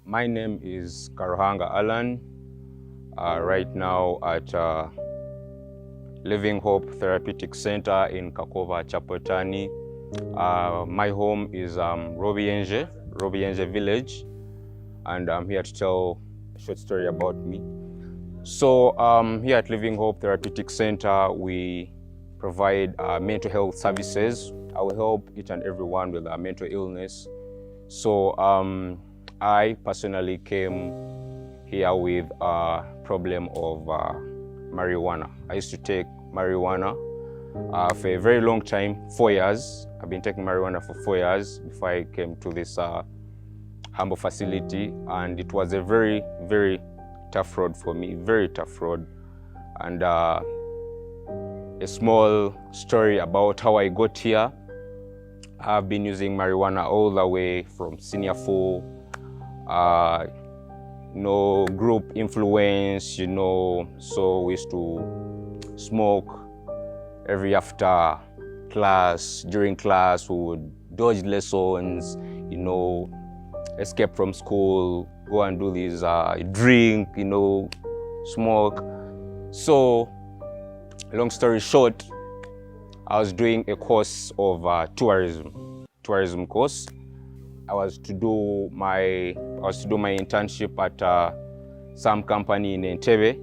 My name is Karuhanga Alan, right now at Living Hope Therapeutic Center in Kakova, Chapotani. My home is Robienje Village, and I'm here to tell a short story about me. So here at Living Hope Therapeutic Center, we provide mental health services. I will help each and everyone with a mental illness. So I personally came here with a problem of marijuana. I used to take marijuana for a very long time, 4 years. I've been taking marijuana for 4 years before I came to this humble facility, and it was a very, very tough road for me, very tough road. And a small story about how I got here. I've been using marijuana all the way from senior 4, group influence, so we used to smoke every after class. During class, we would dodge lessons, escape from school, go and do this, drink, smoke. So, long story short, I was doing a course of tourism course. I was to do my internship at some company in Entebbe.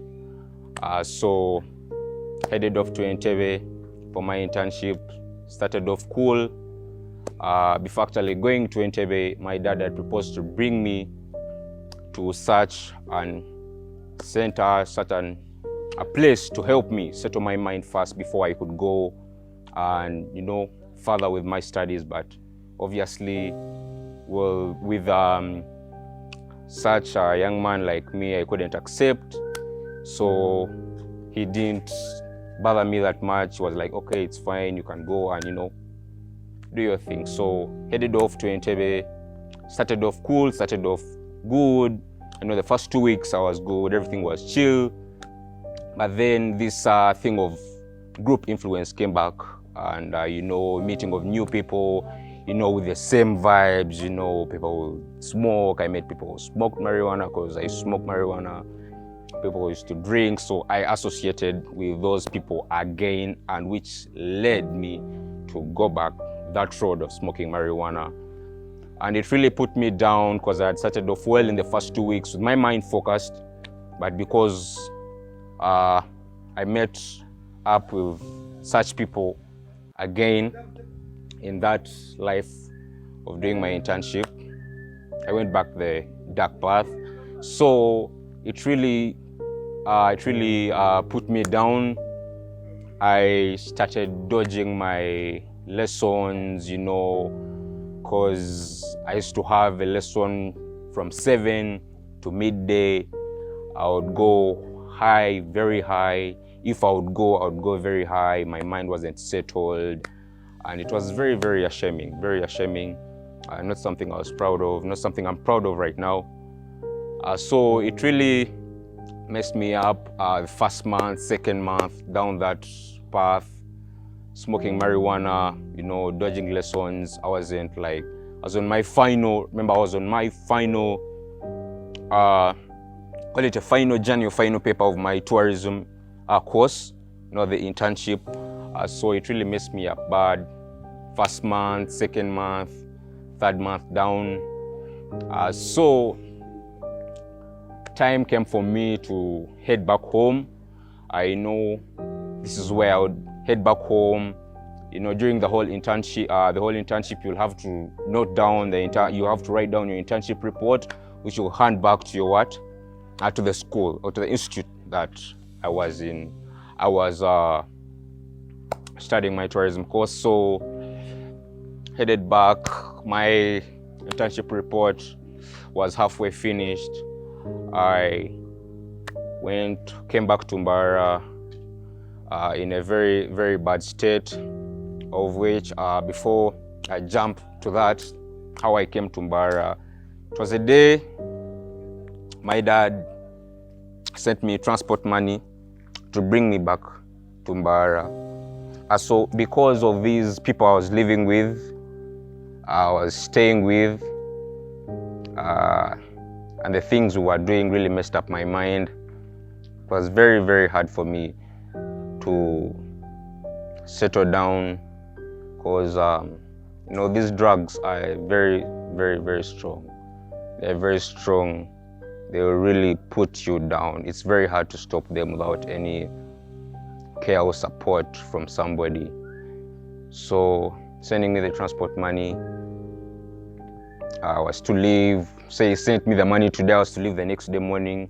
So headed off to Entebbe for my internship. Started off cool. Before actually going to Entebbe, my dad had proposed to bring me to such a place to help me settle my mind first before I could go and further with my studies. But obviously, well, with such a young man like me, I couldn't accept. So he didn't bother me that much. He was like, okay, it's fine, you can go and do your thing. So headed off to Entebbe. Started off cool, started off good. The first 2 weeks I was good, everything was chill. But then this thing of group influence came back, and meeting of new people, with the same vibes. People would smoke. I met people who smoked marijuana because I smoked marijuana. People used to drink, so I associated with those people again, and which led me to go back that road of smoking marijuana. And it really put me down because I had started off well in the first 2 weeks with my mind focused, but because I met up with such people again in that life of doing my internship, I went back the dark path. So it really put me down. I started dodging my lessons, because I used to have a lesson from 7 to midday. I would go high, very high. If I would go very high. My mind wasn't settled. And it was very, very ashaming, very ashaming. Not something I was proud of, not something I'm proud of right now. So it really messed me up the first month, second month, down that path, smoking marijuana, dodging lessons. I was on my final, call it a final journey or final paper of my tourism course, the internship. So it really messed me up bad. First month, second month, third month down. So time came for me to head back home. I know this is where I would head back home. During the whole internship, you'll have to note down you have to write down your internship report, which you'll hand back to your to the school or to the institute that I was in. I was studying my tourism course, so headed back. My internship report was halfway finished. I came back to Mbarara in a very, very bad state, of which before I jump to that, how I came to Mbarara. It was a day my dad sent me transport money to bring me back to Mbarara. So because of these people I was living with, I was staying with, and the things we were doing really messed up my mind. It was very, very hard for me to settle down because these drugs are very, very, very strong. They're very strong. They will really put you down. It's very hard to stop them without any care or support from somebody. So sending me the transport money, I was to leave. Say he sent me the money today, I was to leave the next day morning.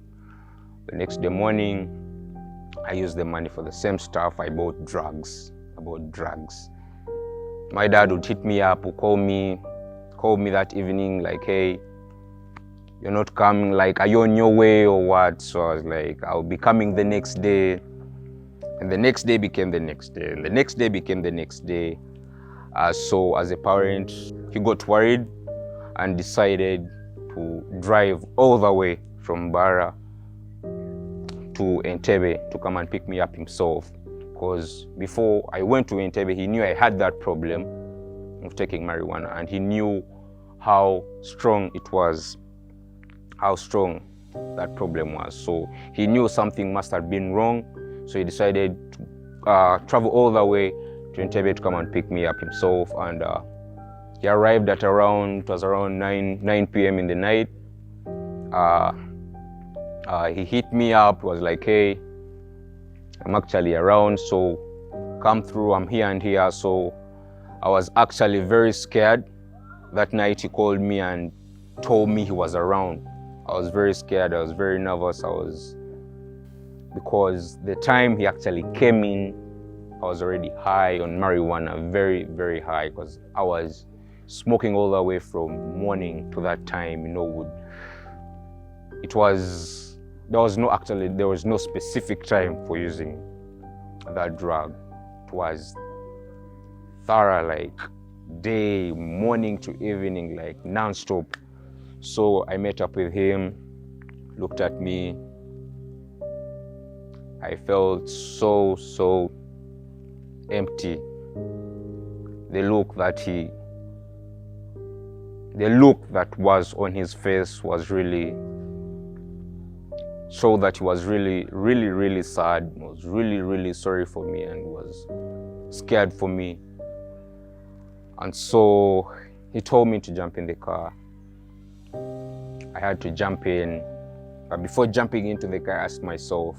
The next day morning, I used the money for the same stuff. I bought drugs. My dad would hit me up, would call me that evening, like, hey, you're not coming, like, are you on your way or what? So I was like, I'll be coming the next day. And the next day became the next day. And the next day became the next day. So as a parent, he got worried and decided to drive all the way from Bara to Entebbe to come and pick me up himself. Because before I went to Entebbe, he knew I had that problem of taking marijuana, and he knew how strong it was, how strong that problem was. So he knew something must have been wrong. So he decided to travel all the way to Entebbe to come and pick me up himself. And he arrived at around 9 p.m. in the night. He hit me up, was like, hey, I'm actually around, so come through, I'm here and here. So I was actually very scared. That night he called me and told me he was around. I was very scared, I was very nervous. Because the time he actually came in, I was already high on marijuana, very, very high, because I was smoking all the way from morning to that time. There was no specific time for using that drug. It was thorough, like day, morning to evening, like non-stop. So I met up with him, looked at me. I felt so empty. The look that was on his face was really showed that he was really sad, was really sorry for me, and was scared for me. And so he told me to jump in the car. I had to jump in. But before jumping into the car, I asked myself,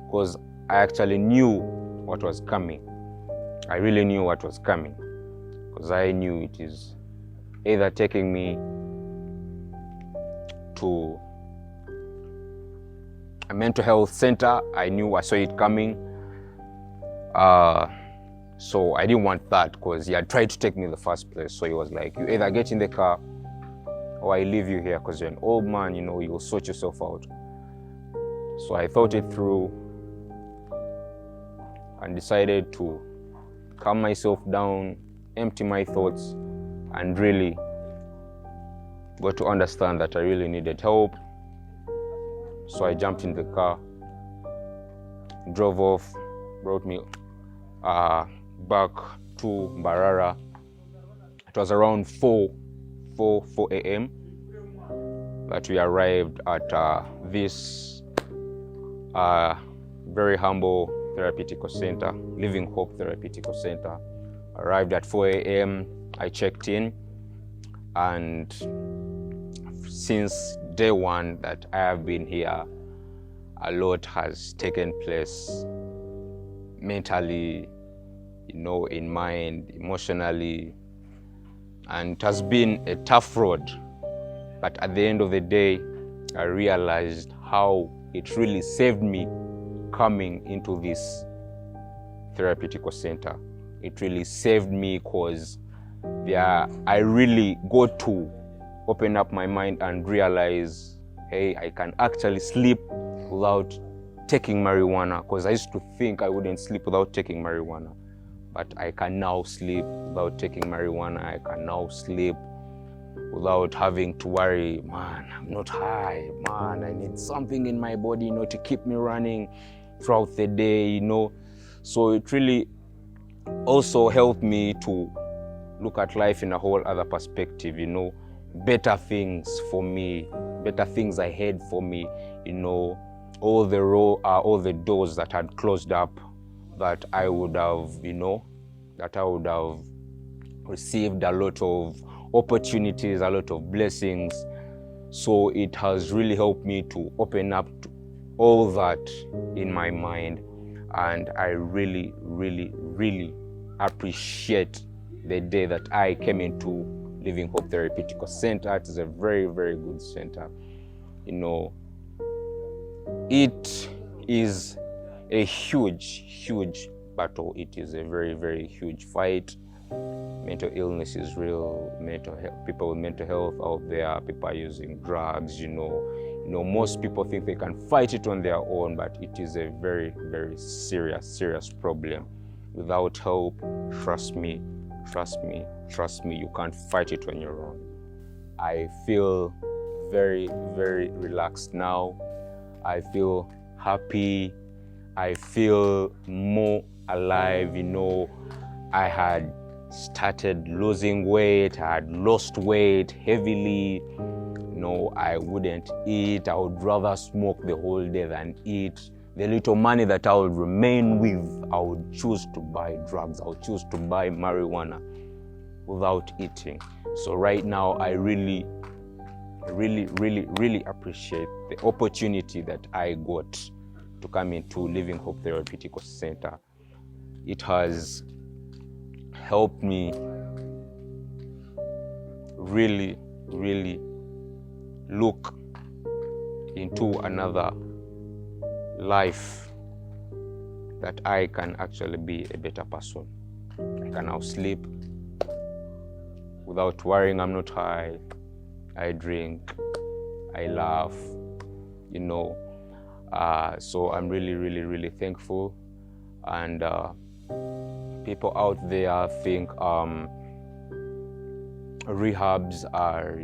because I actually knew what was coming. I really knew what was coming, because I knew it is either taking me to a mental health center. I saw it coming. So I didn't want that, because he had tried to take me in the first place. So he was like, you either get in the car or I leave you here, because you're an old man, you'll sort yourself out. So I thought it through and decided to calm myself down, empty my thoughts, and really got to understand that I really needed help. So I jumped in the car, drove off, brought me back to Mbarara. It was around 4 a.m. that we arrived at this very humble therapeutical center, Living Hope Therapeutical Center. Arrived at 4 a.m. I checked in, and since day one that I have been here, a lot has taken place mentally, in mind, emotionally, and it has been a tough road. But at the end of the day, I realized how it really saved me coming into this therapeutical center. It really saved me, because I really got to open up my mind and realize, hey, I can actually sleep without taking marijuana, because I used to think I wouldn't sleep without taking marijuana. But I can now sleep without taking marijuana. I can now sleep without having to worry, man, I'm not high, man, I need something in my body, to keep me running throughout the day, So it really also helped me to look at life in a whole other perspective, better things for me, better things ahead for me. All the doors that had closed up, that I would have, received a lot of opportunities, a lot of blessings. So it has really helped me to open up to all that in my mind. And I really, really, really appreciate the day that I came into Living Hope Therapeutical Center. It is a very, very good center. It is a huge, huge battle. It is a very, very huge fight. Mental illness is real. People with mental health out there, people are using drugs. Most people think they can fight it on their own, but it is a very, very serious problem. Without help, trust me, you can't fight it on your own. I feel very, very relaxed now. I feel happy. I feel more alive. I had started losing weight. I had lost weight heavily. I wouldn't eat. I would rather smoke the whole day than eat. The little money that I would remain with, I would choose to buy drugs. I would choose to buy marijuana without eating. So right now, I really, really, really, really appreciate the opportunity that I got to come into Living Hope Therapeutical Center. It has helped me really, really look into another life, that I can actually be a better person. I can now sleep without worrying I'm not high. I drink, I laugh, so I'm really, really, really thankful. And people out there think rehabs are,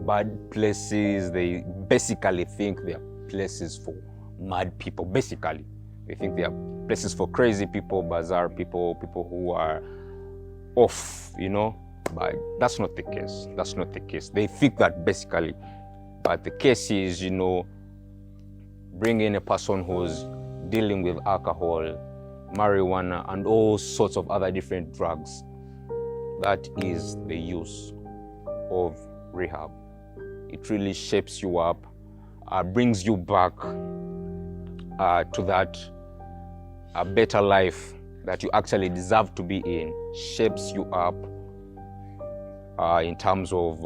bad places. They basically think they're places for mad people. Basically, they think they are places for crazy people, bizarre people, people who are off, but that's not the case. That's not the case. They think that basically, but the case is, bring in a person who's dealing with alcohol, marijuana, and all sorts of other different drugs. That is the use of rehab. It really shapes you up, brings you back to that a better life that you actually deserve to be in, shapes you up in terms of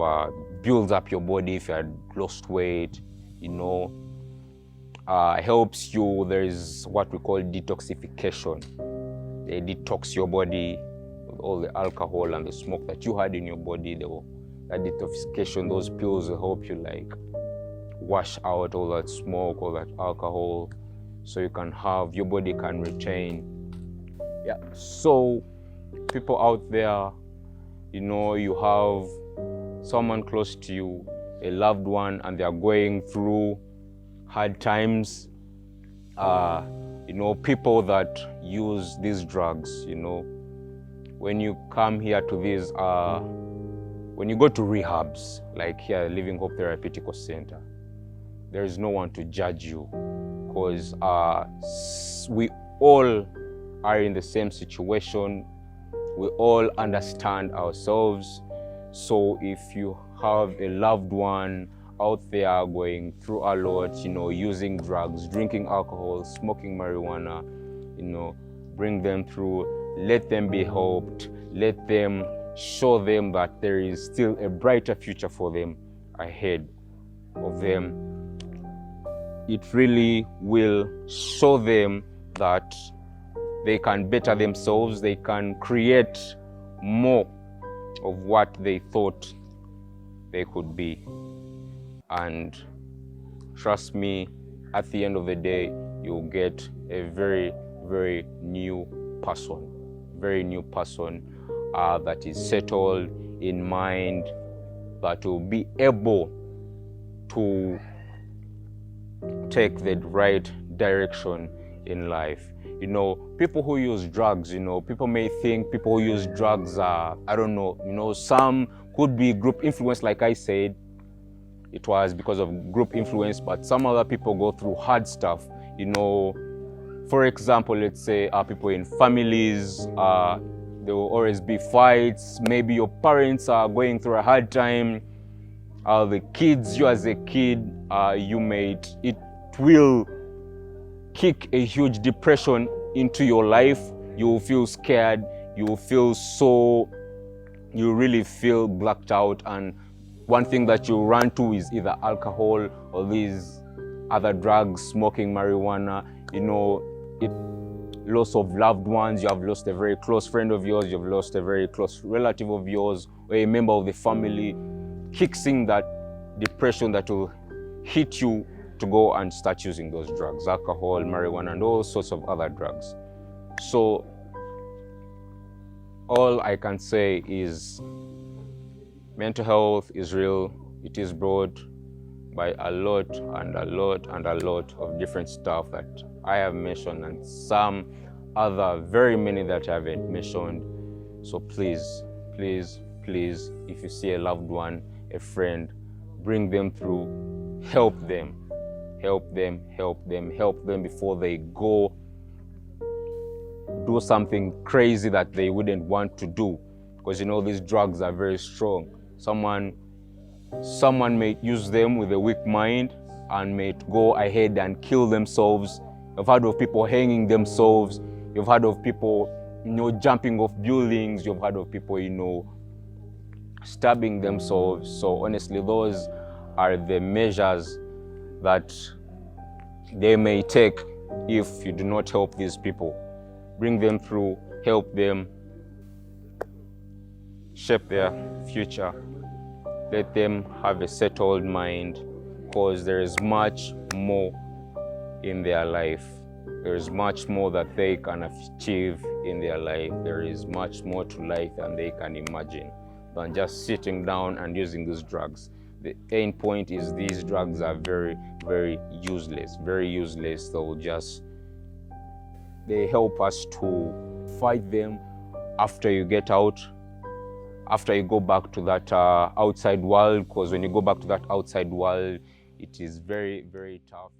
builds up your body if you had lost weight, helps you. There is what we call detoxification. They detox your body with all the alcohol and the smoke that you had in your body. That detoxification, those pills will help you wash out all that smoke, all that alcohol, so your body can retain. Yeah. So people out there, you have someone close to you, a loved one, and they are going through hard times. People that use these drugs, when you come here to these, when you go to rehabs, like here, Living Hope Therapeutical Center, there is no one to judge you, because we all are in the same situation. We all understand ourselves. So if you have a loved one out there going through a lot, using drugs, drinking alcohol, smoking marijuana, bring them through, let them be helped, let them show them that there is still a brighter future for them ahead of them. It really will show them that they can better themselves, they can create more of what they thought they could be. And trust me, at the end of the day, you'll get a very, very new person that is settled in mind, that will be able to take the right direction in life. People who use drugs, people may think people who use drugs are, some could be group influence, like I said. it was because of group influence, but some other people go through hard stuff. You know, for example, let's say people in families, there will always be fights. Maybe your parents are going through a hard time. The kids, you as a kid, it will kick a huge depression into your life. You will feel scared. You really feel blacked out. And one thing that you run to is either alcohol or these other drugs, smoking marijuana. You know, loss of loved ones. You have lost a very close friend of yours. You've lost a very close relative of yours, or a member of the family. Kicks in that depression that will hit you to go and start using those drugs, alcohol, marijuana, and all sorts of other drugs. So all I can say is mental health is real. It is brought by a lot of different stuff that I have mentioned, and some other very many that I haven't mentioned. So please, please, please, if you see a loved one, a friend, bring them through, help them before they go do something crazy that they wouldn't want to do, because you know these drugs are very strong. Someone may use them with a weak mind and may go ahead and kill themselves. You've heard of people hanging themselves. You've heard of people, jumping off buildings. You've heard of people, stabbing themselves. So honestly, those are the measures that they may take if you do not help these people. Bring them through, help them, shape their future. Let them have a settled mind, because there is much more in their life. There is much more that they can achieve in their life. There is much more to life than they can imagine, than just sitting down and using these drugs. The end point is these drugs are very, very useless, very useless. They help us to fight them after you get out, after you go back to that outside world, because when you go back to that outside world, it is very, very tough.